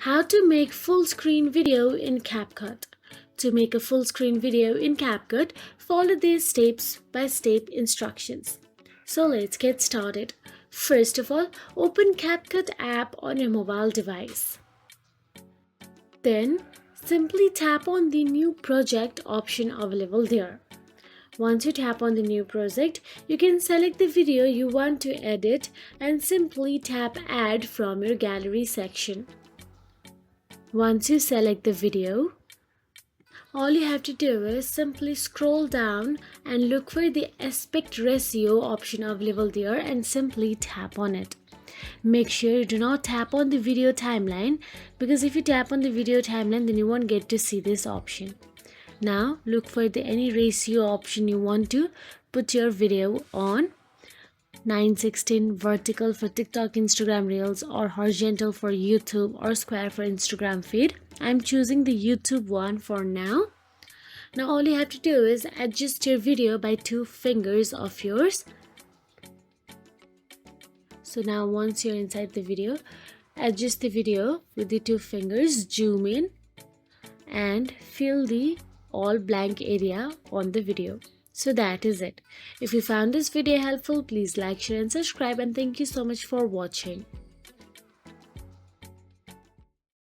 How to make full screen video in CapCut. To make a full screen video in CapCut, follow these step-by-step instructions. So let's get started. First of all, open CapCut app on your mobile device. Then, simply tap on the New Project option available there. Once you tap on the new project, you can select the video you want to edit and simply tap Add from your gallery section. Once you select the video, all you have to do is simply scroll down and look for the aspect ratio option available there and simply tap on it. Make sure you do not tap on the video timeline, because if you tap on the video timeline, then you won't get to see this option. Now look for any ratio option you want to put your video on. 9:16 vertical for TikTok, Instagram Reels, or horizontal for YouTube, or square for Instagram feed. I'm choosing the YouTube one for now. Now all you have to do is adjust your video by 2 fingers of yours. So now once you're inside the video, adjust the video with the 2 fingers, zoom in and fill the all blank area on the video. So that is it. If you found this video helpful, please like, share and subscribe, and thank you so much for watching.